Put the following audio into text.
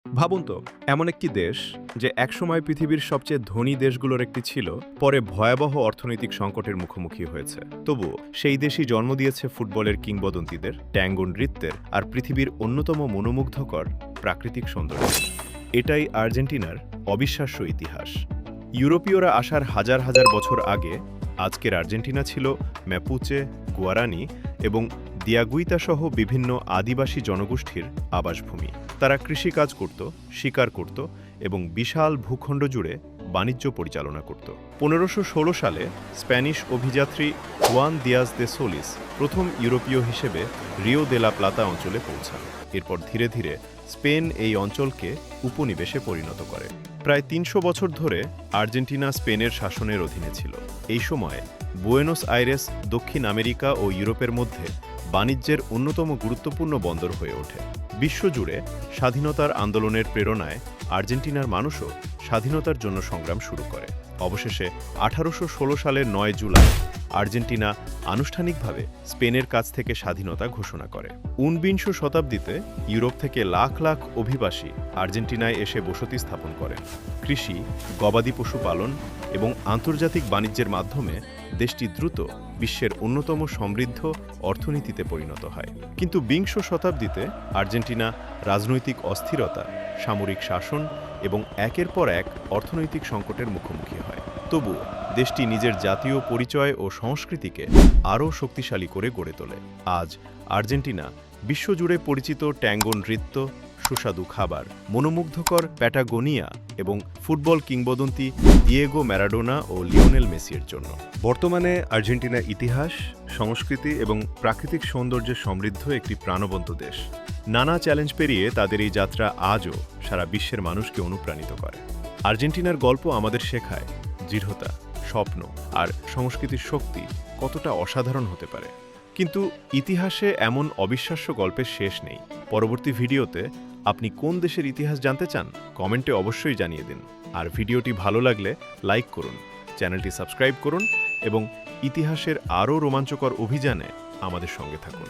ভাবুন তো, এমন একটি দেশ যে একসময় পৃথিবীর সবচেয়ে ধনী দেশগুলোর একটি ছিল, পরে ভয়াবহ অর্থনৈতিক সংকটের মুখোমুখি হয়েছে। তবুও সেই দেশই জন্ম দিয়েছে ফুটবলের কিংবদন্তিদের, ট্যাঙ্গো নৃত্যের আর পৃথিবীর অন্যতম মনোমুগ্ধকর প্রাকৃতিক সৌন্দর্য। এটাই আর্জেন্টিনার অবিশ্বাস্য ইতিহাস। ইউরোপীয়রা আসার হাজার হাজার বছর আগে আজকের আর্জেন্টিনা ছিল ম্যাপুচে, গুয়ারানি এবং দিয়াগুইতা সহ বিভিন্ন আদিবাসী জনগোষ্ঠীর আবাসভূমি। তারা কৃষিকাজ করত, শিকার করত এবং বিশাল ভূখণ্ড জুড়ে বাণিজ্য পরিচালনা করত। 1516 সালে স্প্যানিশ অভিযাত্রী হুয়ান দিয়াজ দে সোলিস প্রথম ইউরোপীয় হিসেবে রিও দে লা প্লাতা অঞ্চলে পৌঁছান। এরপর ধীরে ধীরে স্পেন এই অঞ্চলকে উপনিবেশে পরিণত করে। প্রায় 300 বছর ধরে আর্জেন্টিনা স্পেনের শাসনের অধীনে ছিল। এই সময়ে বুয়েনোস আইরেস দক্ষিণ আমেরিকা ও ইউরোপের মধ্যে বাণিজ্যের অন্যতম গুরুত্বপূর্ণ বন্দর হয়ে ওঠে। বিশ্বজুড়ে স্বাধীনতার আন্দোলনের প্রেরণায় আর্জেন্টিনার মানুষও স্বাধীনতার জন্য সংগ্রাম শুরু করে। অবশেষে 1816 সালের 9 জুলাই আর্জেন্টিনা আনুষ্ঠানিকভাবে স্পেনের কাছ থেকে স্বাধীনতা ঘোষণা করে। 19 শতাব্দীতে ইউরোপ থেকে লাখ লাখ অভিবাসী আর্জেন্টিনায় এসে বসতি স্থাপন করেন। কৃষি, গবাদি পশু পালন এবং আন্তর্জাতিক বাণিজ্যের মাধ্যমে দেশটি দ্রুত বিশ্বের অন্যতম সমৃদ্ধ অর্থনীতিতে পরিণত হয়। কিন্তু 20 শতাব্দীতে আর্জেন্টিনা রাজনৈতিক অস্থিরতা, সামরিক শাসন এবং একের পর এক অর্থনৈতিক সংকটের মুখোমুখি হয়। তবুও দেশটি নিজের জাতীয় পরিচয় ও সংস্কৃতিকে আরও শক্তিশালী করে গড়ে তোলে। আজ আর্জেন্টিনা বিশ্বজুড়ে পরিচিত ট্যাঙ্গো নৃত্য, সুস্বাদু খাবার, মনোমুগ্ধকর প্যাটাগোনিয়া এবং ফুটবল কিংবদন্তি দিয়েগো ম্যারাডোনা ও লিওনেল মেসির জন্য। বর্তমানে আর্জেন্টিনা ইতিহাস, সংস্কৃতি এবং প্রাকৃতিক সৌন্দর্যে সমৃদ্ধ একটি প্রাণবন্ত দেশ। নানা চ্যালেঞ্জ পেরিয়ে তাদের এই যাত্রা আজও সারা বিশ্বের মানুষকে অনুপ্রাণিত করে। আর্জেন্টিনার গল্প আমাদের শেখায় দৃঢ়তা, স্বপ্ন আর সংস্কৃতির শক্তি কতটা অসাধারণ হতে পারে। কিন্তু ইতিহাসে এমন অবিশ্বাস্য গল্পের শেষ নেই। পরবর্তী ভিডিওতে আপনি কোন দেশের ইতিহাস জানতে চান কমেন্টে অবশ্যই জানিয়ে দিন। আর ভিডিওটি ভালো লাগলে লাইক করুন, চ্যানেলটি সাবস্ক্রাইব করুন এবং ইতিহাসের আরও রোমাঞ্চকর অভিযানে আমাদের সঙ্গে থাকুন।